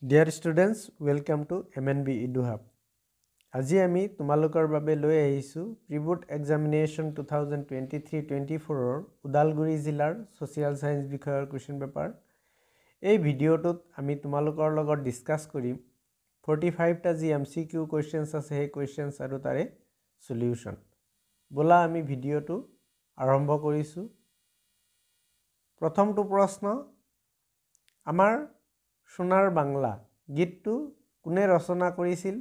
Dear students, welcome to MNB EduHub. আজি আমি তোমালোকৰ বাবে লৈ আহিছো প্ৰি-বোৰ্ড এক্সামিনেশ্যন 2023-24 উদালগুৰি জিলাৰ সোশিয়াল সায়েন্স বিষয়ৰ কোৱেশ্চন পেপাৰ। এই ভিডিঅ'টোত আমি তোমালোকৰ লগত ডিসকাস কৰিম 45 টা যি MCQ কোৱেশ্চনছ আছে সেই কোৱেশ্চনছ আৰু তাৰে সলিউশন। বলা আমি ভিডিঅ'টো আৰম্ভ কৰিছো। প্ৰথমটো প্ৰশ্ন, আমাৰ সোনাৰ বাংলা গীতটো কোনে ৰচনা কৰিছিল?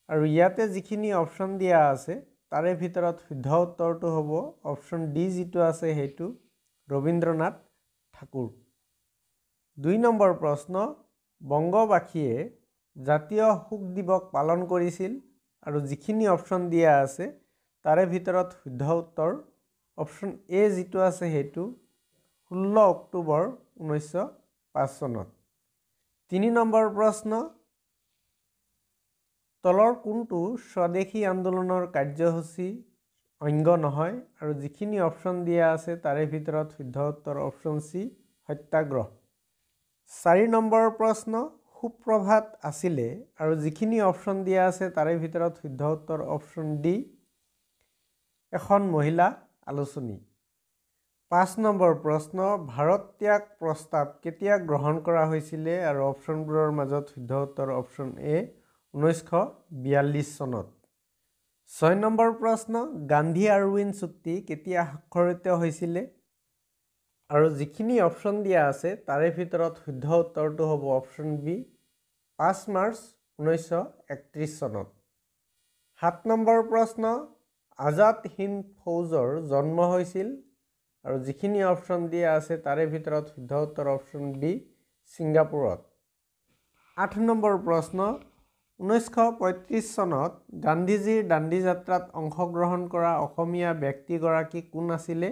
আৰু ইয়াতে যিখিনি অপচন দিয়া আছে তাৰে ভিতৰত শুদ্ধ উত্তৰটো হ'ব অপচন ডি, যিটো আছে সেইটো ৰবীন্দ্ৰনাথ ঠাকুৰ। 2 নম্বৰ প্ৰশ্ন, বংগবাসীয়ে জাতীয় শোক দিৱস পালন কৰিছিল আৰু যিখিনি অপচন দিয়া আছে তাৰে ভিতৰত শুদ্ধ উত্তৰ অপচন এ, যিটো আছে সেইটো 16 অক্টোবৰ 1905 চনত। 3 নম্বৰ প্ৰশ্ন, তলৰ কোনটো স্বদেশী আন্দোলনৰ কাৰ্যসূচী অংগ নহয় আৰু যিখিনি অপচন দিয়া আছে তাৰে ভিতৰত শুদ্ধ উত্তৰ অপচন সি, সত্যাগ্ৰহ। 4 নম্বৰ প্ৰশ্ন, সুপ্ৰভাত আছিলে আৰু যিখিনি অপচন দিয়া আছে তাৰে ভিতৰত শুদ্ধ উত্তৰ অপচন ডি, এখন মহিলা আলোচনী। 5 নম্বৰ প্ৰশ্ন, ভাৰত ত্যাগ প্ৰস্তাৱ কেতিয়া গ্ৰহণ কৰা হৈছিলে আৰু অপচনবোৰৰ মাজত শুদ্ধ উত্তৰ অপচন এ, 1942 চনত। 6 নম্বৰ প্ৰশ্ন, গান্ধী আৰউইন চুক্তি কেতিয়া স্বাক্ষৰিত হৈছিলে আৰু যিখিনি অপচন দিয়া আছে তাৰে ভিতৰত শুদ্ধ উত্তৰটো হ'ব অপচন বি, 5 মাৰ্চ 1931 চনত। 7 নম্বৰ প্ৰশ্ন, আজাদ হিন্দ ফৌজৰ জন্ম হৈছিল আৰু যিখিনি অপচন দিয়া আছে তাৰে ভিতৰত শুদ্ধ উত্তৰ অপচন বি, ছিংগাপুৰত। 8 নম্বৰ প্ৰশ্ন, 1935 চনত গান্ধীজীৰ দাণ্ডী যাত্ৰাত অংশগ্ৰহণ কৰা অসমীয়া ব্যক্তিগৰাকী কোন আছিলে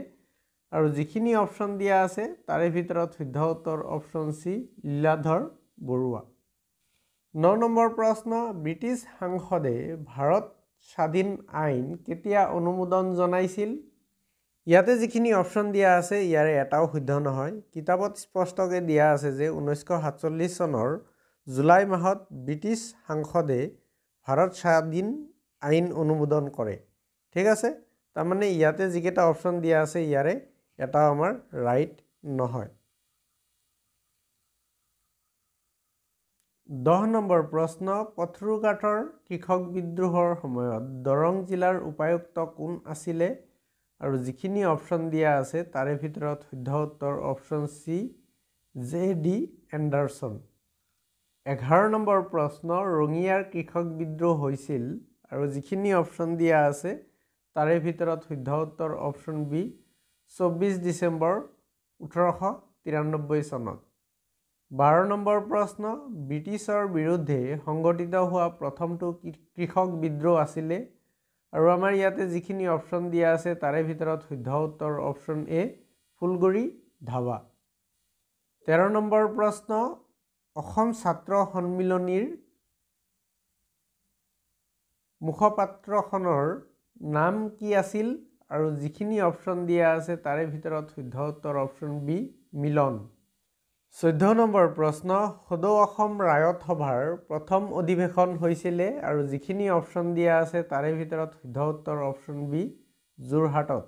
আৰু যিখিনি অপচন দিয়া আছে তাৰে ভিতৰত শুদ্ধ উত্তৰ অপচন সি, লীলাধৰ বৰুৱা। 9 নম্বৰ প্ৰশ্ন, ব্ৰিটিছ সাংসদে ভাৰত স্বাধীন আইন কেতিয়া অনুমোদন জনাইছিল? ইয়াতে যিখিনি অপচন দিয়া আছে ইয়াৰে এটাও শুদ্ধ নহয়। কিতাপত স্পষ্টকৈ দিয়া আছে যে 1947 চনৰ জুলাই মাহত ব্ৰিটিছ সাংসদে ভাৰত স্বাধীন আইন অনুমোদন কৰে। ঠিক আছে, তাৰমানে ইয়াতে যিকেইটা অপচন দিয়া আছে ইয়াৰে এটাও আমাৰ ৰাইট নহয়। 10 নম্বৰ প্ৰশ্ন, পথৰুঘাটৰ কৃষক বিদ্ৰোহৰ সময়ত দৰং জিলাৰ উপায়ুক্ত কোন আছিলে আৰু যিখিনি অপচন দিয়া আছে তাৰে ভিতৰত শুদ্ধ উত্তৰ option C, J D Anderson. 11 নম্বৰ প্ৰশ্ন, ৰঙিয়াৰ কৃষক বিদ্ৰোহ হৈছিল আৰু যিখিনি অপচন দিয়া আছে তাৰে ভিতৰত শুদ্ধ উত্তৰ অপচন বি, 24 ডিচেম্বৰ 1893 চনত। 12 নম্বৰ প্ৰশ্ন, ব্ৰিটিছৰ বিৰুদ্ধে সংগঠিত হোৱা প্ৰথমটো কৃষক বিদ্ৰোহ আছিলে আৰু আমাৰ ইয়াতে যিখিনি অপচন দিয়া আছে তাৰে ভিতৰত শুদ্ধ উত্তৰ অপচন এ, ফুলগুৰি ধাবা। 13 নম্বৰ প্ৰশ্ন, অসম ছাত্ৰ সন্মিলনীৰ মুখপাত্ৰখনৰ নাম কি আছিল আৰু যিখিনি অপচন দিয়া আছে তাৰে ভিতৰত শুদ্ধ উত্তৰ অপচন বি, মিলন। 14 নম্বৰ প্ৰশ্ন, সদৌ অসম ৰায়ত সভাৰ প্ৰথম অধিৱেশন হৈছিলে আৰু যিখিনি অপচন দিয়া আছে তাৰে ভিতৰত শুদ্ধ উত্তৰ অপচন বি, যোৰহাটত।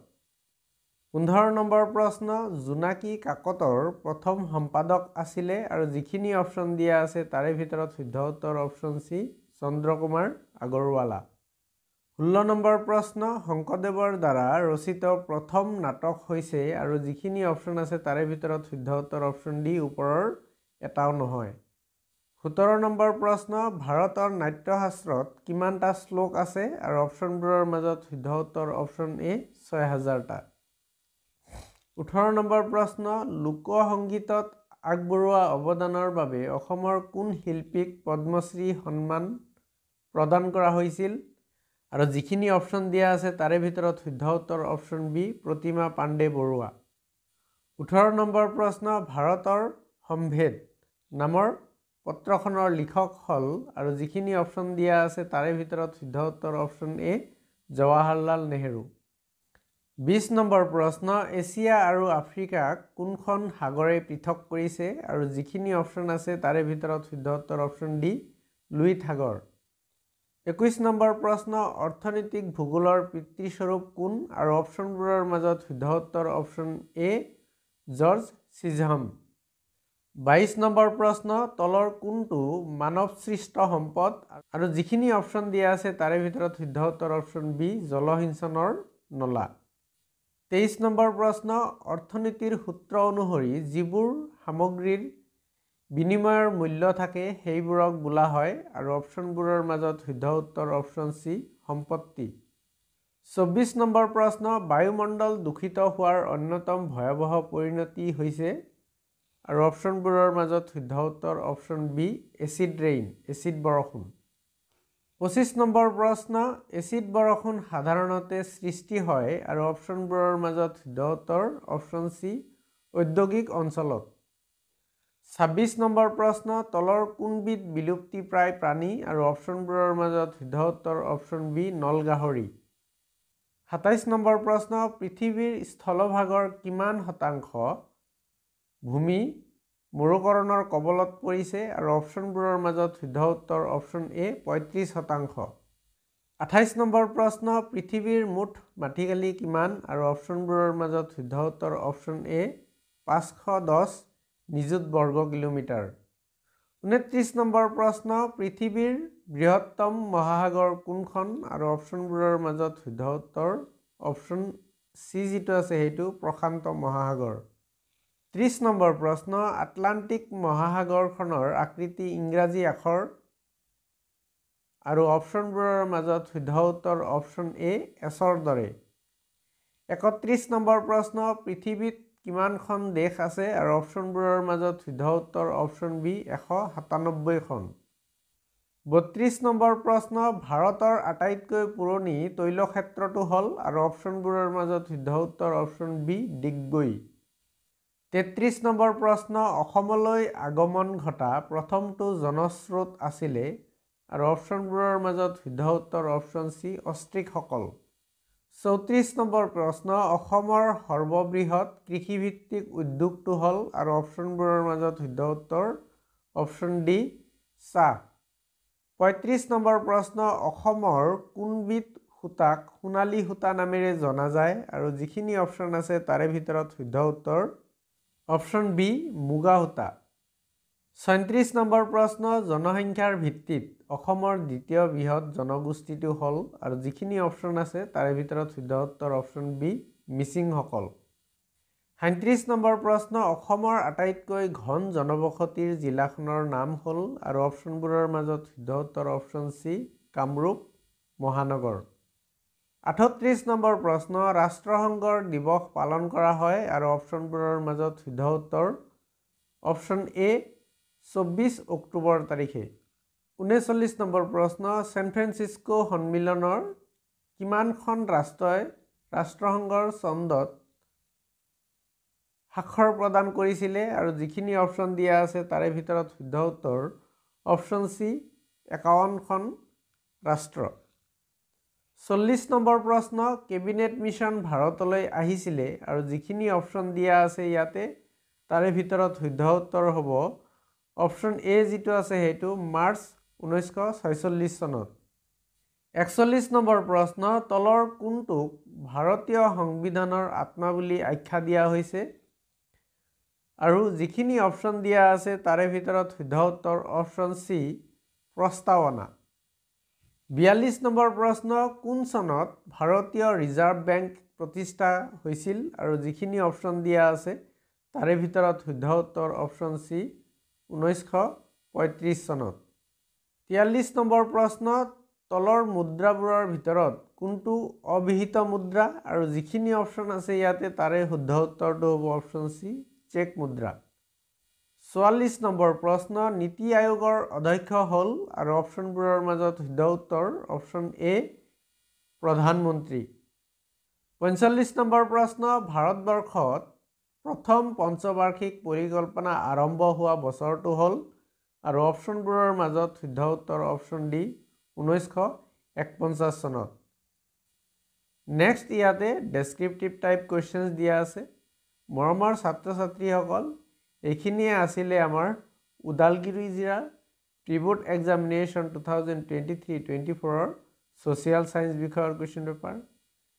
15 নম্বৰ প্ৰশ্ন, জোনাকী কাকতৰ প্ৰথম সম্পাদক আছিলে আৰু যিখিনি অপচন দিয়া আছে তাৰে ভিতৰত শুদ্ধ উত্তৰ অপচন সি, চন্দ্ৰকুমাৰ আগৰৱালা। 16 নম্বৰ প্ৰশ্ন, শংকৰদেৱৰ দ্বাৰা ৰচিত প্ৰথম নাটক হৈছে আৰু যিখিনি অপচন আছে তাৰে ভিতৰত শুদ্ধ উত্তৰ অপচন ডি, ওপৰৰ এটাও নহয়। 17 নম্বৰ প্ৰশ্ন, ভাৰতৰ নাট্যশাস্ত্ৰত কিমানটা শ্লোক আছে আৰু অপচনবোৰৰ মাজত শুদ্ধ উত্তৰ অপচন এ, 6000টা। 18 নম্বৰ প্ৰশ্ন, লোকসংগীতত আগবঢ়োৱা অৱদানৰ বাবে অসমৰ কোন শিল্পীক পদ্মশ্ৰী সন্মান প্ৰদান কৰা হৈছিল আৰু যিখিনি অপচন দিয়া আছে তাৰে ভিতৰত শুদ্ধ উত্তৰ option B, Pratima Pandey Barua. 18 number প্ৰশ্ন, ভাৰতৰ সম্ভেদ নামৰ পত্ৰখনৰ লিখক হ'ল আৰু যিখিনি অপচন দিয়া আছে তাৰে ভিতৰত শুদ্ধ উত্তৰ অপচন এ, জৱাহৰলাল নেহেৰু। 20 নম্বৰ প্ৰশ্ন এছিয়া আৰু আফ্ৰিকাক কোনখন সাগৰে পৃথক কৰিছে আৰু যিখিনি অপশ্যন আছে তাৰে ভিতৰত শুদ্ধ উত্তৰ অপশ্যন ডি লুইত সাগৰ। 21 নম্বৰ প্ৰশ্ন অৰ্থনৈতিক ভূগোলৰ পিতৃস্বৰূপ কোন আৰু অপশ্যনবোৰৰ মাজত শুদ্ধ উত্তৰ অপশ্যন এ জৰ্জ চিজহাম। 22 নম্বৰ প্ৰশ্ন তলৰ কোনটো মানৱসৃষ্ট সম্পদ আৰু যিখিনি অপশ্যন দিয়া আছে তাৰে ভিতৰত শুদ্ধ উত্তৰ অপশ্যন বি জলসিঞ্চনৰ নলা। 23 নম্বৰ প্ৰশ্ন অৰ্থনীতিৰ সূত্ৰ অনুসৰি যিবোৰ সামগ্ৰীৰ বিনিময়ৰ মূল্য থাকে সেইবোৰক বোলা হয় আৰু অপশ্যনবোৰৰ মাজত শুদ্ধ উত্তৰ অপশ্যন চি সম্পত্তি। 24 নম্বৰ প্ৰশ্ন বায়ুমণ্ডল দূষিত হোৱাৰ অন্যতম ভয়াৱহ পৰিণতি হৈছে আৰু অপশ্যনবোৰৰ মাজত শুদ্ধ উত্তৰ option B acid rain acid বৰষুণ। 25 নম্বৰ প্ৰশ্ন এচিড বৰষুণ সাধাৰণতে সৃষ্টি হয় আৰু অপশ্যনবোৰৰ মাজত শুদ্ধ উত্তৰ অপশ্যন চি ঔদ্যোগিক অঞ্চলত। 26 নম্বৰ প্ৰশ্ন তলৰ কোনবিধ বিলুপ্তিপ্ৰায় প্ৰাণী আৰু অপশ্যনবোৰৰ মাজত শুদ্ধ উত্তৰ অপশ্যন বি নলগাহৰি। 27 নম্বৰ প্ৰশ্ন পৃথিৱীৰ স্থলভাগৰ কিমান শতাংশ ভূমি মৰুকৰণৰ কবলত পৰিছে আৰু অপশ্যনবোৰৰ মাজত শুদ্ধ উত্তৰ অপশ্যন এ 35%। 28 নম্বৰ প্ৰশ্ন পৃথিৱীৰ মুঠ মাটিকালি কিমান আৰু অপশ্যনবোৰৰ মাজত শুদ্ধ উত্তৰ অপশ্যন এ 510 নিযুত বৰ্গ কিলোমিটাৰ। 29 নম্বৰ প্ৰশ্ন পৃথিৱীৰ বৃহত্তম মহাসাগৰ কোনখন আৰু অপশ্যনবোৰৰ মাজত শুদ্ধ উত্তৰ অপশ্যন চি যিটো আছে সেইটো প্ৰশান্ত মহাসাগৰ। 30 নম্বৰ প্ৰশ্ন আটলাণ্টিক মহাসাগৰখনৰ আকৃতি ইংৰাজী আখৰ আৰু অপশ্যনবোৰৰ মাজত শুদ্ধ উত্তৰ অপশ্যন এ এছৰ দৰে। 31 নম্বৰ প্ৰশ্ন পৃথিৱীত কিমানখন দেশ আছে আৰু অপশ্যনবোৰৰ মাজত শুদ্ধ উত্তৰ অপশ্যন বি 197খন। 32 নম্বৰ প্ৰশ্ন ভাৰতৰ আটাইতকৈ পুৰণি তৈলক্ষেত্ৰটো হ'ল আৰু অপশ্যনবোৰৰ মাজত শুদ্ধ উত্তৰ অপশ্যন বি ডিগবৈ। 33 নম্বৰ প্ৰশ্ন অসমলৈ আগমন ঘটা প্ৰথমটো জনস্ৰোত আছিলে আৰু অপশ্যনবোৰৰ মাজত শুদ্ধ উত্তৰ অপশ্যন চি অষ্ট্ৰিকসকল। 34 নম্বৰ প্ৰশ্ন অসমৰ সৰ্ববৃহৎ কৃষিভিত্তিক উদ্যোগটো হ'ল আৰু অপশ্যনবোৰৰ মাজত শুদ্ধ উত্তৰ অপশ্যন ডি চাহ। 35 নম্বৰ প্ৰশ্ন অসমৰ কোনবিধ সূতাক সোণালী সূতা নামেৰে জনা যায় আৰু যিখিনি অপশ্যন আছে তাৰে ভিতৰত শুদ্ধ উত্তৰ অপশ্যন বি মুগা সূতা। 37 নম্বৰ প্ৰশ্ন জনসংখ্যাৰ ভিত্তিত অসমৰ দ্বিতীয় বৃহৎ জনগোষ্ঠীটো হ'ল আৰু যিখিনি অপশ্যন আছে তাৰে ভিতৰত শুদ্ধ উত্তৰ অপশ্যন বি মিচিংসকল। 37 নম্বৰ প্ৰশ্ন অসমৰ আটাইতকৈ ঘন জনবসতিৰ জিলাখনৰ নাম হ'ল আৰু অপশ্যনবোৰৰ মাজত শুদ্ধ উত্তৰ অপশ্যন চি কামৰূপ মহানগৰ। 38 নম্বৰ প্ৰশ্ন ৰাষ্ট্ৰসংঘৰ দিৱস পালন কৰা হয় আৰু অপশ্যনবোৰৰ মাজত শুদ্ধ উত্তৰ অপশ্যন এ 24 অক্টোবৰ তাৰিখে। 39 নম্বৰ প্ৰশ্ন ছেন ফ্ৰেন্সিস্কো সন্মিলনৰ কিমানখন ৰাষ্ট্ৰই ৰাষ্ট্ৰসংঘৰ চন্দত স্বাক্ষৰ প্ৰদান কৰিছিলে আৰু যিখিনি অপশ্যন দিয়া আছে তাৰে ভিতৰত শুদ্ধ উত্তৰ অপশ্যন চি 51খন ৰাষ্ট্ৰ। 40 নম্বৰ প্ৰশ্ন কেবিনেট মিছন ভাৰতলৈ আহিছিলে আৰু যিখিনি অপশ্যন দিয়া আছে ইয়াতে তাৰে ভিতৰত শুদ্ধ উত্তৰ হ'ব অপশ্যন এ যিটো আছে সেইটো মাৰ্চ 1946 চনত। 41 নম্বৰ প্ৰশ্ন তলৰ কোনটোক ভাৰতীয় সংবিধানৰ আত্মা বুলি আখ্যা দিয়া হৈছে আৰু যিখিনি অপশ্যন দিয়া আছে তাৰে ভিতৰত শুদ্ধ উত্তৰ অপশ্যন চি প্ৰস্তাৱনা। 42 নম্বৰ প্ৰশ্ন কোন চনত ভাৰতীয় ৰিজাৰ্ভ বেংক প্ৰতিষ্ঠা হৈছিল আৰু যিখিনি অপশ্যন দিয়া আছে তাৰে ভিতৰত শুদ্ধ উত্তৰ অপশ্যন চি 1935 চনত। 43 নম্বৰ প্ৰশ্ন তলৰ মুদ্ৰাবোৰৰ ভিতৰত কোনটো অবিহিত মুদ্ৰা আৰু যিখিনি অপশ্যন আছে ইয়াতে তাৰে শুদ্ধ উত্তৰটো হ'ব অপশ্যন চি চেক মুদ্ৰা। 44 নম্বৰ প্ৰশ্ন নীতি আয়োগৰ অধ্যক্ষ হ'ল আৰু অপশ্যনবোৰৰ মাজত শুদ্ধ উত্তৰ অপশ্যন এ প্ৰধানমন্ত্ৰী। 45 নম্বৰ প্ৰশ্ন ভাৰতবৰ্ষত প্ৰথম পঞ্চবাৰ্ষিক পৰিকল্পনা আৰম্ভ হোৱা বছৰটো হ'ল আৰু অপশ্যনবোৰৰ মাজত শুদ্ধ উত্তৰ অপশ্যন ডি 1941 চনত। নেক্সট ইয়াতে ডেছক্ৰিপটিভ টাইপ কুৱেশ্যনছ দিয়া আছে। মৰমৰ ছাত্ৰ ছাত্ৰীসকল, এইখিনিয়ে আছিলে আমাৰ ওদালগুৰি জিলাৰ প্ৰি-বোৰ্ড এক্সামিনেশ্যন 2023-24 ছ'চিয়েল ছায়েন্স বিষয়ৰ কুৱেশ্যন পেপাৰ।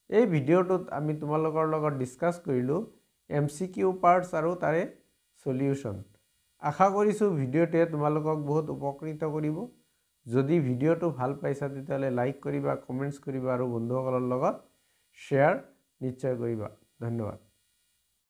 এই ভিডিঅ'টোত আমি তোমালোকৰ লগত ডিছকাছ কৰিলোঁ MCQ পাৰ্টছ আৰু তাৰে সলিউশ্যন। আশা কৰিছোঁ ভিডিঅ'টোৱে তোমালোকক বহুত উপকৃত কৰিব। যদি ভিডিঅ'টো ভাল পাইছা তেতিয়াহ'লে লাইক কৰিবা, কমেণ্টছ কৰিবা আৰু বন্ধুসকলৰ লগত শ্বেয়াৰ নিশ্চয় কৰিবা। ধন্যবাদ।